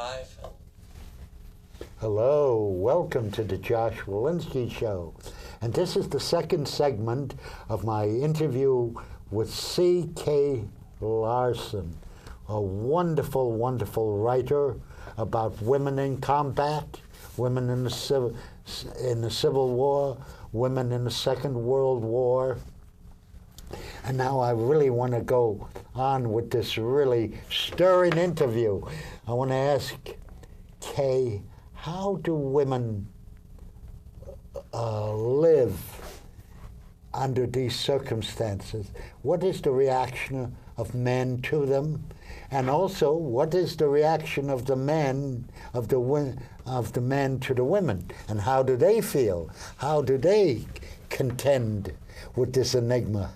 life. Hello, welcome to the Josh Volinski Show. And this is the second segment of my interview with C.K. Larson, a wonderful, wonderful writer about women in combat, women in the Civil War, women in the Second World War. And now I really want to go on with this really stirring interview. I want to ask Kay, how do women live under these circumstances? What is the reaction of men to them? And also, what is the reaction of the men, of the men to the women? And how do they feel? How do they contend with this enigma?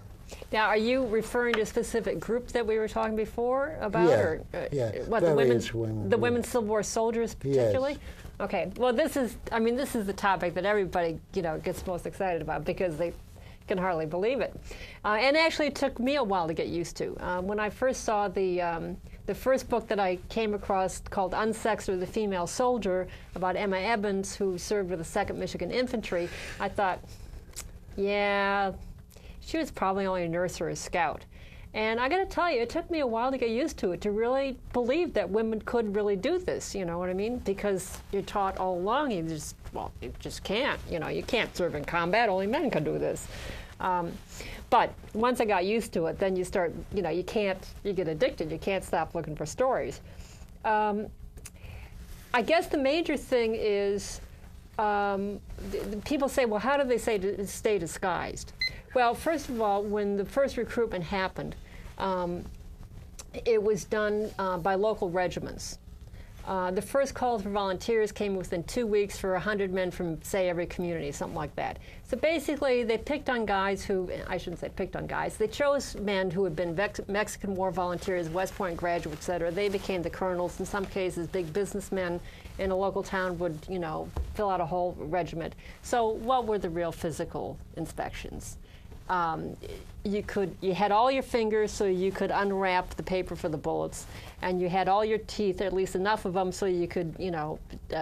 Now, are you referring to specific groups that we were talking before about? Yeah, or, what, women. The women's Civil War soldiers particularly? Yes. Okay, well this is the topic that everybody, gets most excited about because they can hardly believe it. And actually it took me a while to get used to. When I first saw the first book that I came across called Unsexed or the Female Soldier about Emma Evans, who served with the 2nd Michigan Infantry, I thought, yeah, she was probably only a nurse or a scout. And I got to tell you, it took me a while to get used to it, to really believe that women could really do this, you know what I mean? Because you're taught all along, you just can't. You can't serve in combat, only men can do this. But once I got used to it, then you start, you get addicted, you can't stop looking for stories. I guess the major thing is, people say, well, how do they stay disguised? Well, first of all, when the first recruitment happened, it was done by local regiments. The first calls for volunteers came within 2 weeks for 100 men from, say, every community, something like that. So basically, they picked on guys who, I shouldn't say picked on guys, they chose men who had been Mexican War volunteers, West Point graduates, et cetera. They became the colonels. In some cases, big businessmen in a local town would, fill out a whole regiment. So what were the real physical inspections? You had all your fingers so you could unwrap the paper for the bullets, and you had all your teeth, at least enough of them, so you could,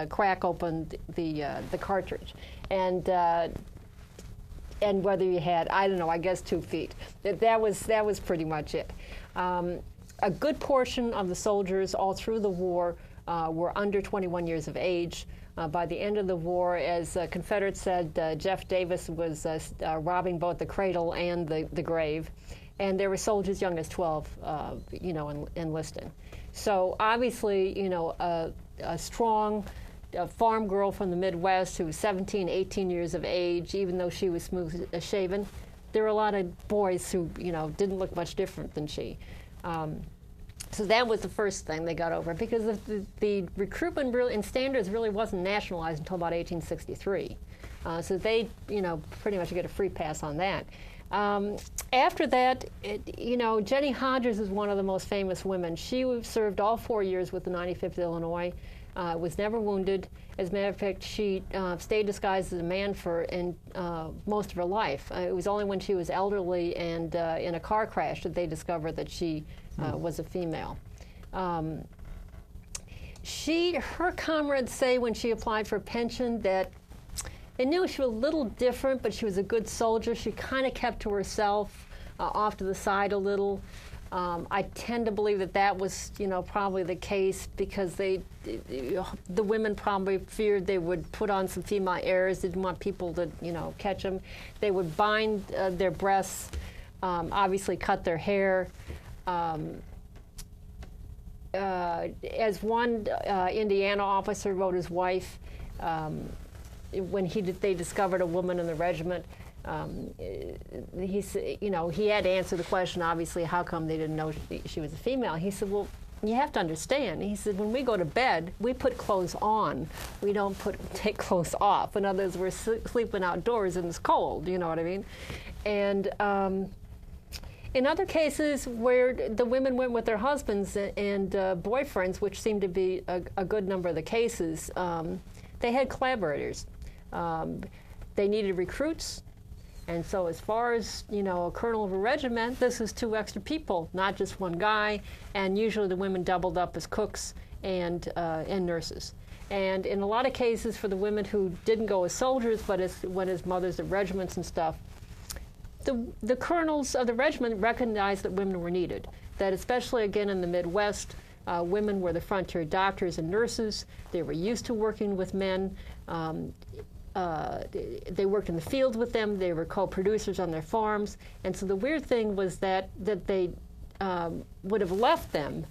crack open the cartridge, and whether you had, I don't know, I guess 2 feet. That was pretty much it. A good portion of the soldiers all through the war were under 21 years of age. By the end of the war, as Confederates said, Jeff Davis was robbing both the cradle and the grave, and there were soldiers young as 12, enlisting. So obviously, a strong farm girl from the Midwest who was 17, 18 years of age, even though she was smooth shaven, there were a lot of boys who, didn't look much different than she. So that was the first thing they got over, because the recruitment really, and standards really wasn't nationalized until about 1863. So they, pretty much get a free pass on that. After that, Jenny Hodges is one of the most famous women. She served all 4 years with the 95th Illinois, was never wounded. As a matter of fact, she stayed disguised as a man for most of her life. It was only when she was elderly and in a car crash that they discovered that she was a female. Her comrades say when she applied for a pension that they knew she was a little different, but she was a good soldier. She kind of kept to herself, off to the side a little. I tend to believe that was, probably the case because the women probably feared they would put on some female airs. They didn't want people to, catch them. They would bind their breasts, obviously cut their hair. As one Indiana officer wrote his wife, when they discovered a woman in the regiment, he said, he had to answer the question, obviously, how come they didn't know she was a female? He said, well, you have to understand. He said, when we go to bed, we put clothes on. We don't take clothes off. In other words, we're sleeping outdoors and it's cold, you know what I mean? And in other cases where the women went with their husbands and boyfriends, which seemed to be a good number of the cases, they had collaborators. They needed recruits. And so as far as, a colonel of a regiment, this is 2 extra people, not just one guy. And usually the women doubled up as cooks and nurses. And in a lot of cases for the women who didn't go as soldiers but went as mothers of regiments and stuff, the colonels of the regiment recognized that women were needed, that especially again in the Midwest, women were the frontier doctors and nurses. They were used to working with men. They worked in the field with them. They were co-producers on their farms. And so the weird thing was that they would have left them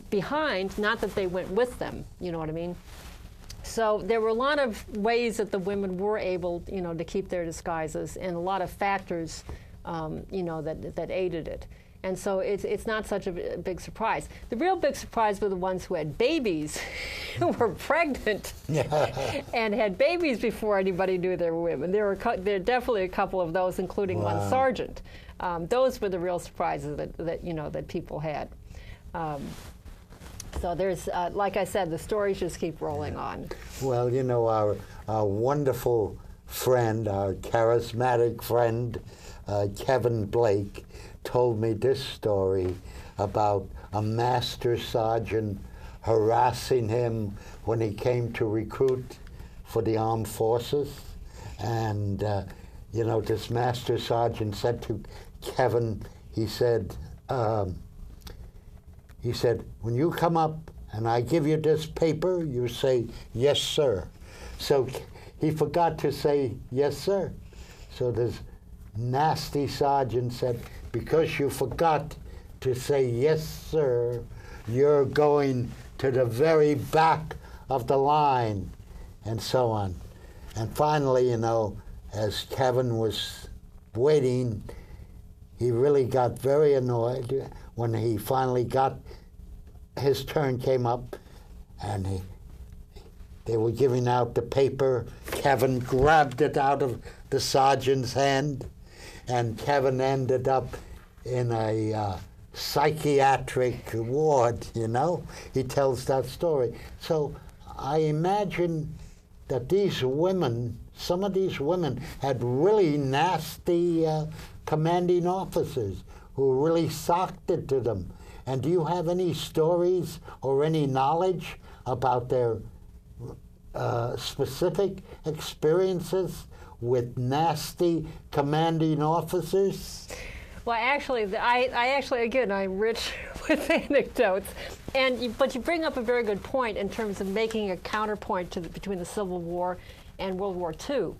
behind, not that they went with them, you know what I mean? So there were a lot of ways that the women were able, to keep their disguises, and a lot of factors, that aided it. And so it's not such a big surprise. The real big surprise were the ones who had babies, who were pregnant, and had babies before anybody knew they were women. There are definitely a couple of those, including one sergeant. Those were the real surprises that people had. So there's, like I said, the stories just keep rolling on. Well, our wonderful friend, our charismatic friend, Kevin Blake, told me this story about a master sergeant harassing him when he came to recruit for the armed forces. And, this master sergeant said to Kevin, he said, when you come up and I give you this paper, you say, yes, sir. So he forgot to say, yes, sir. So this nasty sergeant said, because you forgot to say, yes, sir, you're going to the very back of the line, and so on. And finally, as Kevin was waiting, he really got very annoyed when he finally his turn came up, and they were giving out the paper. Kevin grabbed it out of the sergeant's hand, and Kevin ended up in a psychiatric ward, He tells that story. So I imagine that some of these women had really nasty commanding officers who really socked it to them. And do you have any stories or any knowledge about their specific experiences with nasty commanding officers? Well, actually, again, I'm rich with anecdotes, but you bring up a very good point in terms of making a counterpoint between the Civil War and World War II.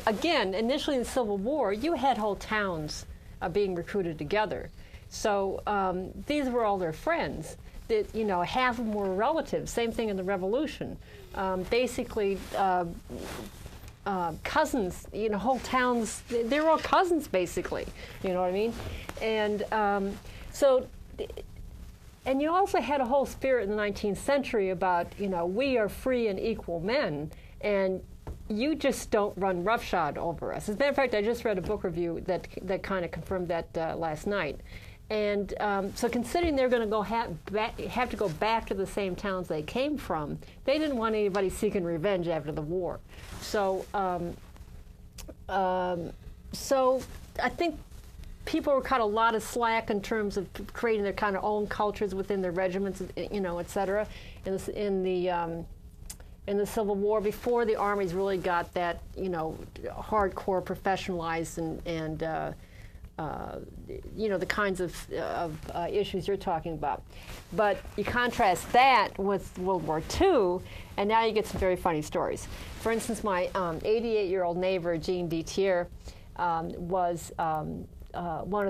Again, initially in the Civil War, you had whole towns being recruited together. So these were all their friends. Half of them were relatives. Same thing in the Revolution. Basically, cousins, whole towns, they were all cousins, basically. You know what I mean? And and you also had a whole spirit in the 19th century about, we are free and equal men, and you just don't run roughshod over us. As a matter of fact, I just read a book review that kind of confirmed that last night. And so considering they're going to have to go back to the same towns they came from, they didn't want anybody seeking revenge after the war. So so I think people were cut a lot of slack in terms of creating their kind of own cultures within their regiments, et cetera, in the Civil War, before the armies really got that, hardcore professionalized and the kinds of issues you're talking about. But you contrast that with World War II, and now you get some very funny stories. For instance, my 88-year-old neighbor, Jean Detier, was one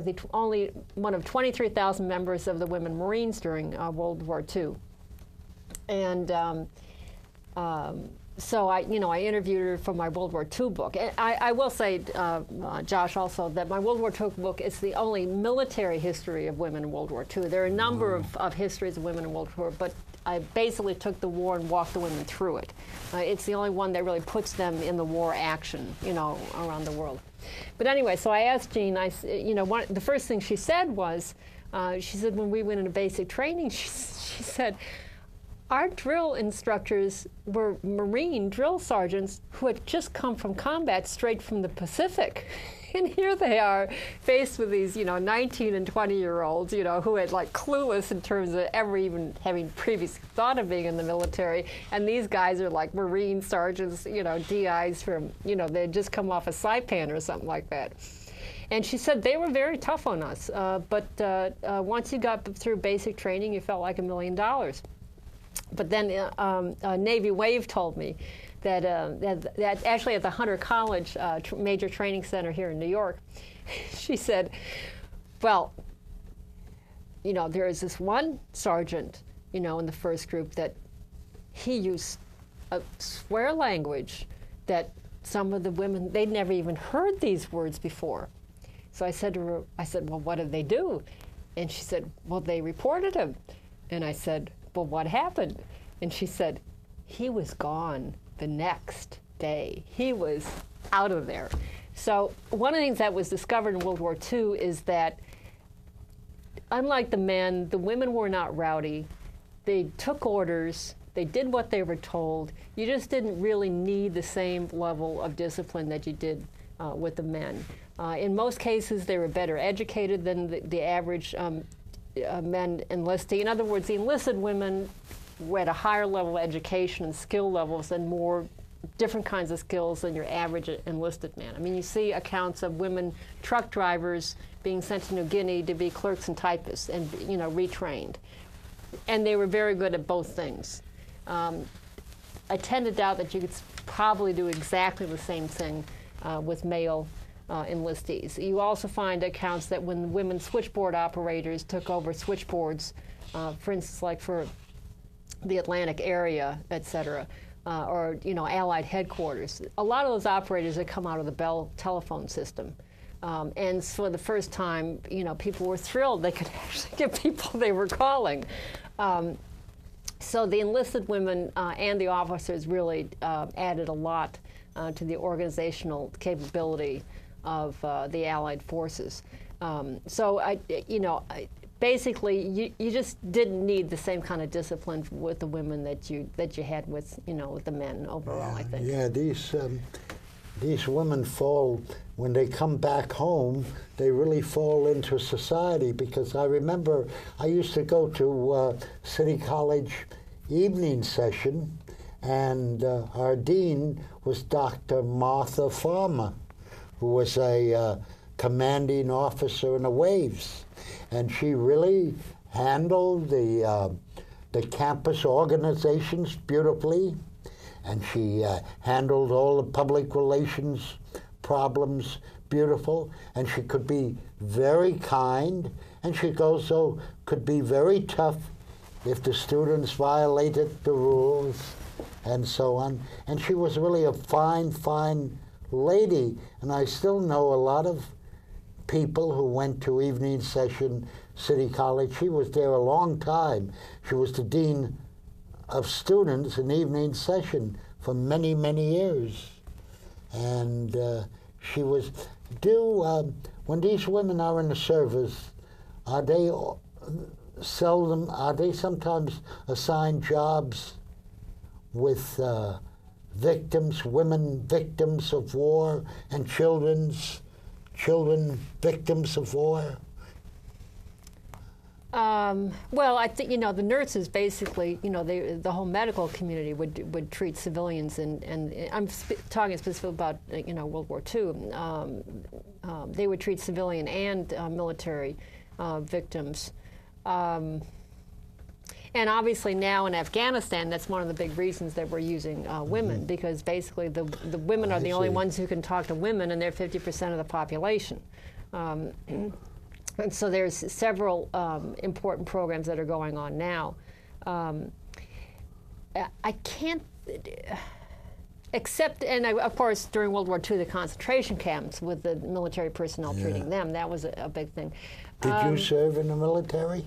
of 23,000 members of the Women Marines during World War II. And so I interviewed her for my World War II book. And I will say, Josh, also, that my World War II book is the only military history of women in World War II. There are a number of histories of women in World War II, but I basically took the war and walked the women through it. It's the only one that really puts them in the war action, around the world. But anyway, so I asked Jean, the first thing she said was, she said when we went into basic training, she said, our drill instructors were Marine drill sergeants who had just come from combat straight from the Pacific. And here they are, faced with these, 19 and 20-year-olds, who had like clueless in terms of ever even having previously thought of being in the military. And these guys are like Marine sergeants, DIs from, they'd just come off a Saipan or something like that. And she said they were very tough on us, but once you got through basic training, you felt like $1 million. But then Navy Wave told me that actually at the Hunter College major training center here in New York, she said, well, there is this one sergeant, in the first group that he used a swear language that some of the women, they'd never even heard these words before. So I said to her, well, what did they do? And she said, well, they reported him. And I said, well, what happened? And she said, he was gone the next day. He was out of there. So one of the things that was discovered in World War II is that, unlike the men, the women were not rowdy. They took orders. They did what they were told. You just didn't really need the same level of discipline that you did with the men. In most cases, they were better educated than the average men enlisting. In other words, the enlisted women were at a higher level of education and skill levels and more different kinds of skills than your average enlisted man. I mean, you see accounts of women truck drivers being sent to New Guinea to be clerks and typists and, retrained. And they were very good at both things. I tend to doubt that you could probably do exactly the same thing with male enlistees. You also find accounts that when women switchboard operators took over switchboards, for instance, like for the Atlantic area, et cetera, or Allied headquarters, a lot of those operators had come out of the Bell telephone system. And for the first time, people were thrilled they could actually get people they were calling. So the enlisted women and the officers really added a lot to the organizational capability of the Allied forces. Basically, you just didn't need the same kind of discipline with the women that you had with with the men overall. I think. Yeah, these women fall when they come back home. They really fall into society, because I remember I used to go to City College evening session, and our dean was Dr. Martha Farmer, who was a commanding officer in the Waves. And she really handled the campus organizations beautifully, and she handled all the public relations problems beautiful, and she could be very kind, and she also could be very tough if the students violated the rules and so on. And she was really a fine, fine lady, and I still know a lot of people who went to evening session City College. She was there a long time. She was the dean of students in evening session for many, many years. And she was when these women are in the service, are they sometimes assigned jobs with women victims of war, and children victims of war? Well, I think the nurses basically, the whole medical community would treat civilians, and I'm talking specifically about World War II. They would treat civilian and military victims. And obviously now in Afghanistan, that's one of the big reasons that we're using women, because basically the women are the only ones who can talk to women, and they're 50% of the population. And so there's several important programs that are going on now. I can't, except, and of course during World War II, the concentration camps with the military personnel treating them, that was a big thing. Did you serve in the military?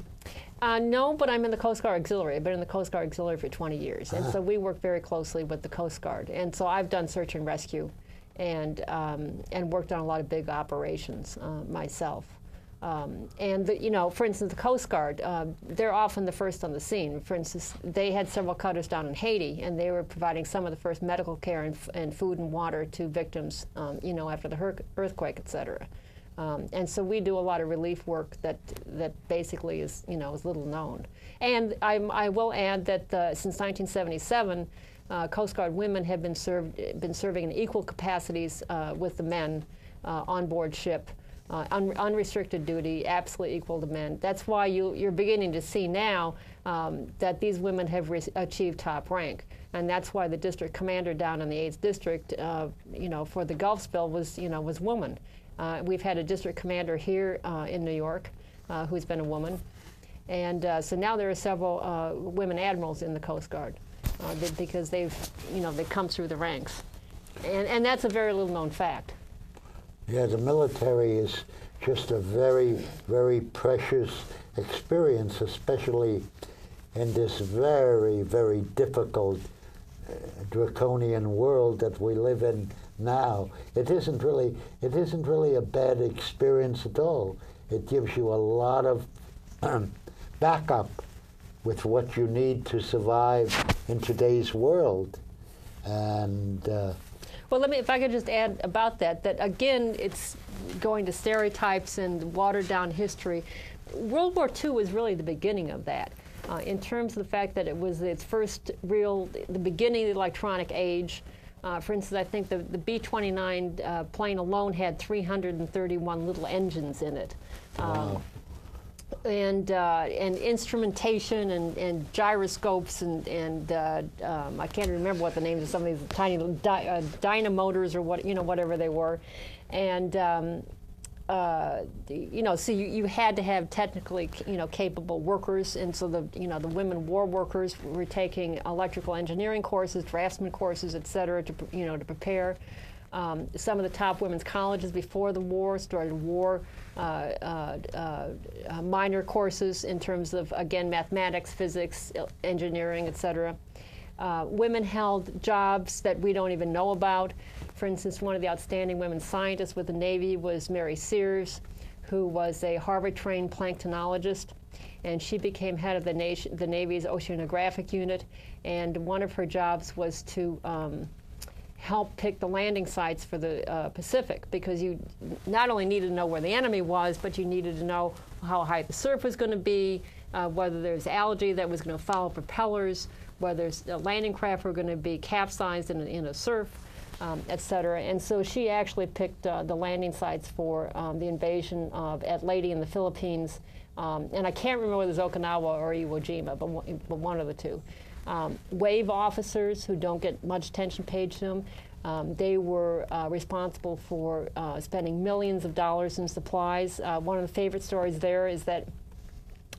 No, but I'm in the Coast Guard Auxiliary. I've been in the Coast Guard Auxiliary for 20 years, and so we work very closely with the Coast Guard. And so I've done search and rescue, and worked on a lot of big operations myself. And you know, for instance, the Coast Guard, they're often the first on the scene. For instance, they had several cutters down in Haiti, and they were providing some of the first medical care and food and water to victims, you know, after the earthquake, et cetera. And so we do a lot of relief work that basically is, you know, is little known. And I will add that since 1977, Coast Guard women have been serving in equal capacities with the men on board ship. Unrestricted duty, absolutely equal to men. That's why you're beginning to see now that these women have achieved top rank, and that's why the district commander down in the 8th District, you know, for the Gulf spill was woman. We've had a district commander here in New York who's been a woman, and so now there are several women admirals in the Coast Guard because they've come through the ranks, and that's a very little known fact. Yeah, the military is just a very, very precious experience, especially in this very, very difficult, draconian world that we live in now. It isn't really a bad experience at all. It gives you a lot of backup with what you need to survive in today's world, and. Well, if I could just add about that again, it's going to stereotypes and watered down history. World War II was really the beginning of that, in terms of the fact that it was the beginning of the electronic age. For instance, I think the B-29 plane alone had 331 little engines in it. Wow. And instrumentation and gyroscopes and I can't remember what the names of some of these tiny dynamotors or whatever they were, and you know, so you had to have technically capable workers, and so the women war workers were taking electrical engineering courses, draftsman courses, et cetera, to prepare. Some of the top women's colleges before the war started minor courses in terms of, again, mathematics, physics, engineering, et cetera. Women held jobs that we don't even know about. For instance, one of the outstanding women scientists with the Navy was Mary Sears, who was a Harvard-trained planktonologist, and she became head of the Navy's oceanographic unit, and one of her jobs was to help pick the landing sites for the Pacific, because you not only needed to know where the enemy was, but you needed to know how high the surf was going to be, whether there's algae that was going to follow propellers, whether landing craft were going to be capsized in a surf, et cetera. And so she actually picked the landing sites for the invasion of Leyte in the Philippines. And I can't remember whether it was Okinawa or Iwo Jima, but one of the two. Wave officers who don't get much attention paid to them. They were responsible for spending millions of dollars in supplies. One of the favorite stories there is that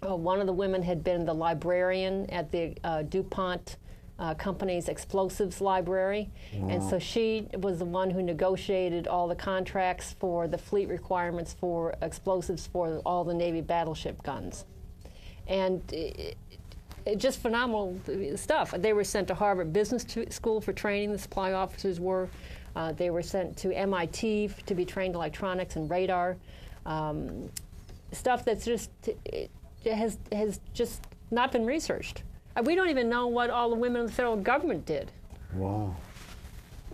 one of the women had been the librarian at the DuPont company's explosives library. Wow. And so she was the one who negotiated all the contracts for the fleet requirements for explosives for all the Navy battleship guns. And just phenomenal stuff. They were sent to Harvard Business School for training, the supply officers were. They were sent to MIT to be trained in electronics and radar. Stuff that's just has just not been researched. We don't even know what all the women in the federal government did. Wow.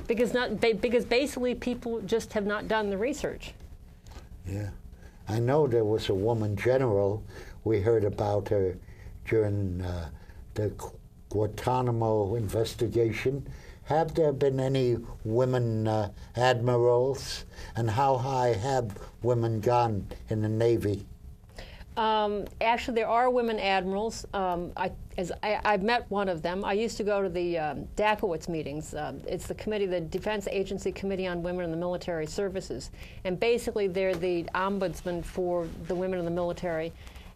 Because basically people just have not done the research. Yeah. I know there was a woman general. We heard about her during the Guantanamo investigation. Have there been any women admirals, and how high have women gone in the Navy? Actually, there are women admirals. I've met one of them. I used to go to the DACOWITZ meetings. It's the Defense Agency Committee on Women in the Military Services. And basically, they're the ombudsman for the women in the military.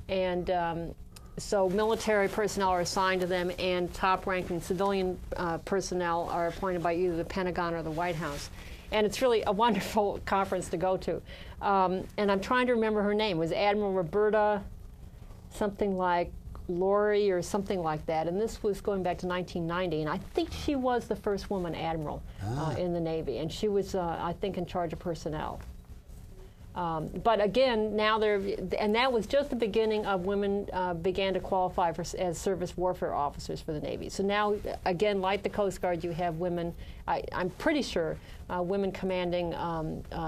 And so military personnel are assigned to them, and top-ranking civilian personnel are appointed by either the Pentagon or the White House. And it's really a wonderful conference to go to. And I'm trying to remember her name. It was Admiral Roberta something like Laurie or something like that. And this was going back to 1990. And I think she was the first woman admiral in the Navy. And she was, I think, in charge of personnel. But again, now and that was just the beginning of women began to qualify as service warfare officers for the Navy. So now, again, like the Coast Guard, you have women, I'm pretty sure, women commanding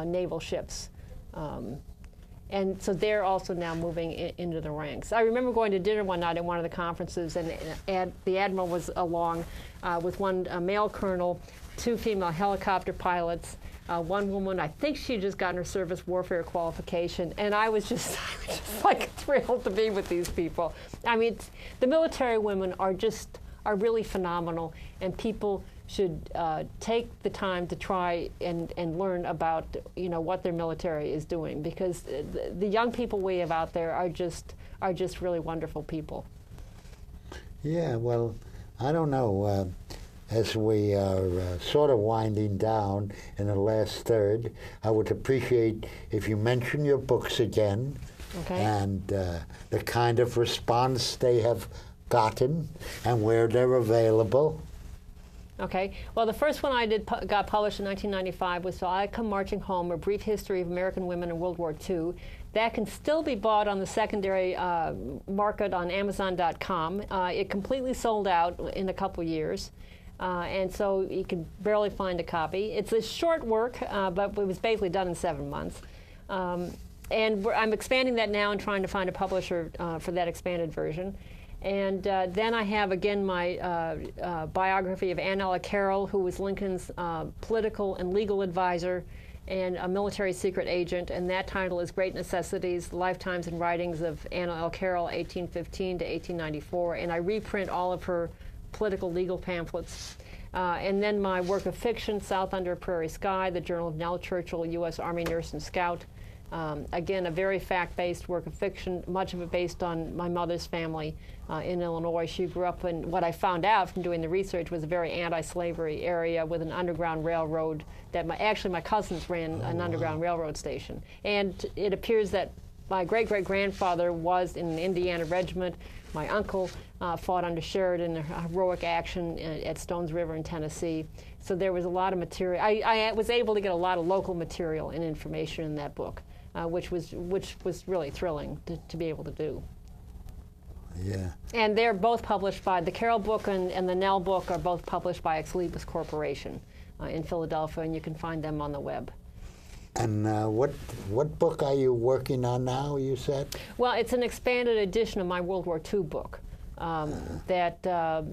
naval ships. And so they're also now moving into the ranks. I remember going to dinner one night at one of the conferences, and the Admiral was along with one male colonel, 2 female helicopter pilots, one woman, I think she had just gotten her service warfare qualification, and I was just like thrilled to be with these people. I mean, the military women are really phenomenal, and people should take the time to try and learn about what their military is doing, because the young people we have out there are just really wonderful people. Yeah, well, I don't know. As we are sort of winding down in the last third, I would appreciate if you mention your books again, okay, and the kind of response they have gotten and where they're available. Okay. Well, the first one I did got published in 1995 was "So I Come Marching Home: A Brief History of American Women in World War II." That can still be bought on the secondary market on Amazon.com. It completely sold out in a couple years. And so you can barely find a copy. It's a short work, but it was basically done in 7 months. And I'm expanding that now and trying to find a publisher for that expanded version. And then I have, again, my biography of Nell Carroll, who was Lincoln's political and legal advisor and a military secret agent. And that title is Great Necessities, Lifetimes and Writings of Nell Carroll, 1815 to 1894. And I reprint all of her political legal pamphlets. And then my work of fiction, South Under Prairie Sky, the Journal of Nell Churchill, U.S. Army Nurse and Scout. Again, a very fact-based work of fiction, much of it based on my mother's family in Illinois. She grew up in what I found out from doing the research was a very anti-slavery area with an underground railroad that my cousins ran an underground railroad station. And it appears that my great-great-grandfather was in an Indiana regiment. My uncle fought under Sheridan in heroic action at Stones River in Tennessee. So there was a lot of material. I was able to get a lot of local material and information in that book, which was really thrilling to be able to do. Yeah. And they're both published by, the Carroll book and the Nell book are both published by Ex Libris Corporation in Philadelphia, and you can find them on the web. And what book are you working on now, you said? Well, it's an expanded edition of my World War II book that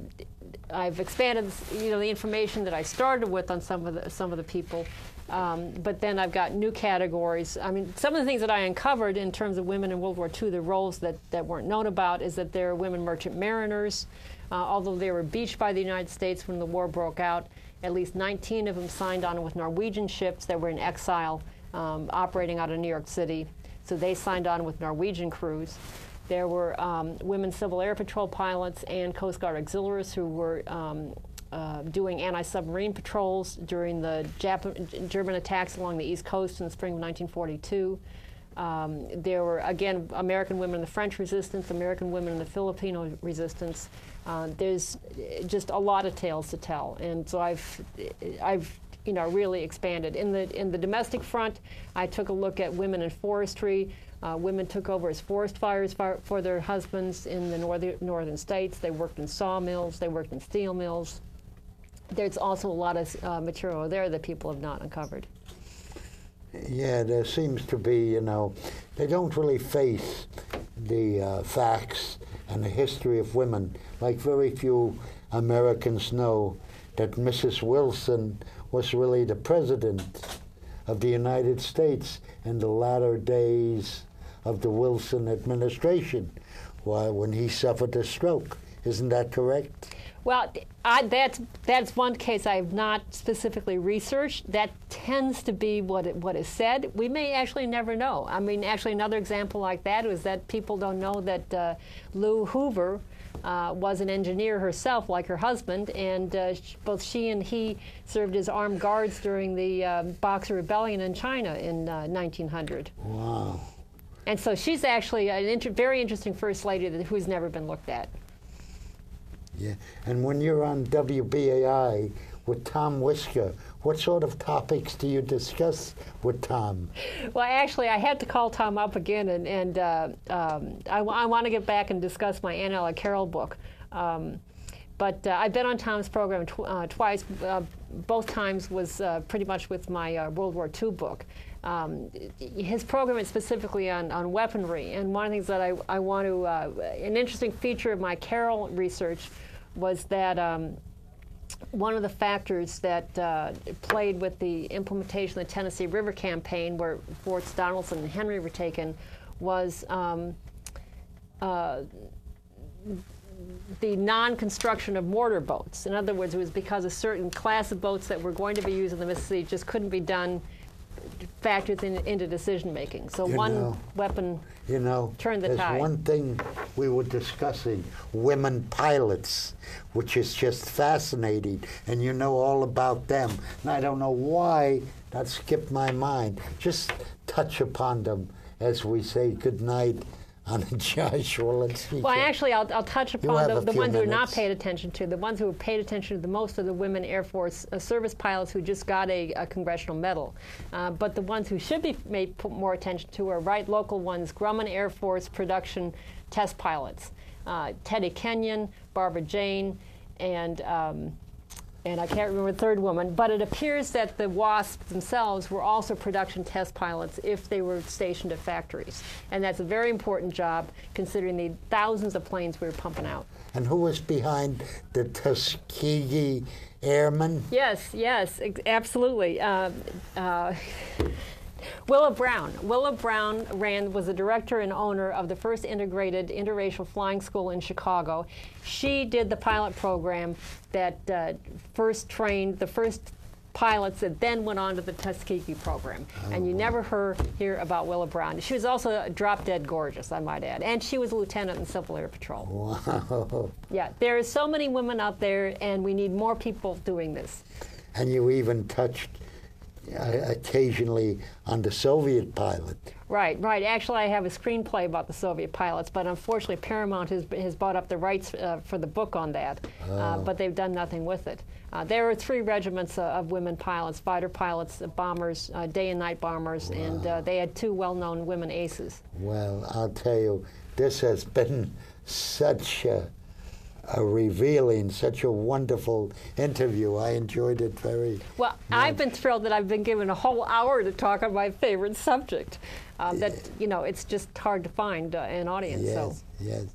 I've expanded, the information that I started with on some of the people, but then I've got new categories. I mean, some of the things that I uncovered in terms of women in World War II, the roles that weren't known about, is that there are women merchant mariners. Although they were beached by the United States when the war broke out, at least 19 of them signed on with Norwegian ships that were in exile operating out of New York City. So they signed on with Norwegian crews. There were women Civil Air Patrol pilots and Coast Guard auxiliaries who were doing anti-submarine patrols during the German attacks along the East Coast in the spring of 1942. There were, again, American women in the French resistance, American women in the Filipino resistance. There's just a lot of tales to tell, and so I've really expanded. In the domestic front, I took a look at women in forestry. Women took over as forest fires for their husbands in the northern states. They worked in sawmills. They worked in steel mills. There's also a lot of material there that people have not uncovered. Yeah, there seems to be, they don't really face the facts and the history of women. Like very few Americans know that Mrs. Wilson was really the president of the United States in the latter days of the Wilson administration, when he suffered a stroke. Isn't that correct? Well, that's one case I have not specifically researched. That tends to be what is said. We may actually never know. I mean, actually, another example like that is that people don't know that Lou Hoover was an engineer herself, like her husband, and both she and he served as armed guards during the Boxer Rebellion in China in 1900. Wow. And so she's actually a very interesting first lady who's never been looked at. Yeah, and when you're on WBAI with Tom Wisker, what sort of topics do you discuss with Tom? Well, actually, I had to call Tom up again, and I want to get back and discuss my Nell Carroll book. But I've been on Tom's program twice. Both times was pretty much with my World War II book. His program is specifically on weaponry, and one of the things that I want to, an interesting feature of my Carroll research was that one of the factors that played with the implementation of the Tennessee River Campaign, where Forts Donaldson and Henry were taken, was the non-construction of mortar boats. In other words, it was because a certain class of boats that were going to be used in the Mississippi just couldn't be done, factored into decision-making. So weapon turned the tide. There's one thing we were discussing, women pilots, which is just fascinating, and you know all about them. And I don't know why that skipped my mind. Just touch upon them as we say goodnight on Joshua. Let's see. Well, actually, I'll touch upon the ones who are not paid attention to. The ones who are paid attention to the most are the women Air Force service pilots who just got a congressional medal. But the ones who should be put more attention to are local ones, Grumman Air Force production test pilots. Teddy Kenyon, Barbara Jane, and I can't remember the third woman, but it appears that the WASPs themselves were also production test pilots if they were stationed at factories. And that's a very important job considering the thousands of planes we were pumping out. And who was behind the Tuskegee Airmen? Yes, absolutely. Willa Brown. Willa Brown was the director and owner of the first integrated interracial flying school in Chicago. She did the pilot program that first trained the first pilots that then went on to the Tuskegee program. Oh. And you never hear about Willa Brown. She was also drop-dead gorgeous, I might add. And she was a lieutenant in Civil Air Patrol. Wow. Yeah, there are so many women out there, and we need more people doing this. And you even touched occasionally on the Soviet pilot. Right. Actually, I have a screenplay about the Soviet pilots, but unfortunately Paramount has bought up the rights for the book on that, but they've done nothing with it. There are 3 regiments of women pilots, fighter pilots, bombers, day and night bombers, and they had 2 well-known women aces. Well, I'll tell you, this has been such a revealing, such a wonderful interview. I enjoyed it very well. Much. I've been thrilled that I've been given a whole hour to talk on my favorite subject. It's just hard to find an audience. Yes.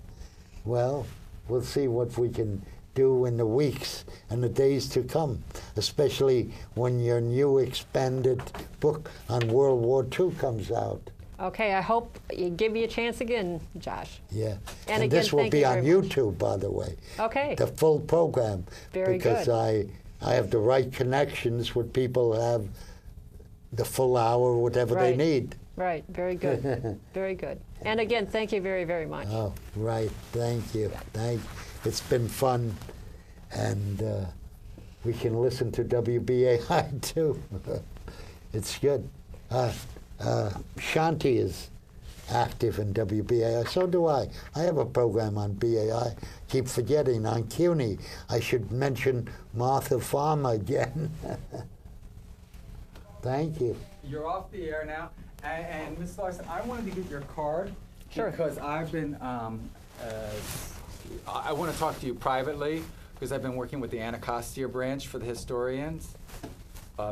Well, we'll see what we can do in the weeks and the days to come, especially when your new expanded book on World War II comes out. Okay, I hope you give me a chance again, Josh. Yeah. And again, this will be on YouTube, by the way. Okay. The full program. Very good. Because I have the right connections with people who have the full hour, whatever they need. Right. Very good. Very good. And again, thank you very, very much. Oh, right. Thank you. It's been fun. And we can listen to WBAI, too. It's good. Shanti is active in WBAI. So do I. I have a program on BAI. Keep forgetting on CUNY. I should mention Martha Farmer again. Thank you. You're off the air now. And Ms. Larson, I wanted to get your card. Sure. Because I've been, I want to talk to you privately because I've been working with the Anacostia branch for the historians.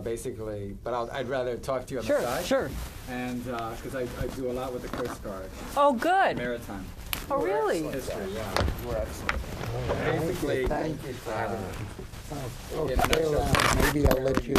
Basically, but I'd rather talk to you on the side. Sure. And because I do a lot with the Coast Guard. Oh, good. Maritime. Oh, really? History, yeah. We're excellent. Basically, Thank you for having me. Maybe I'll let you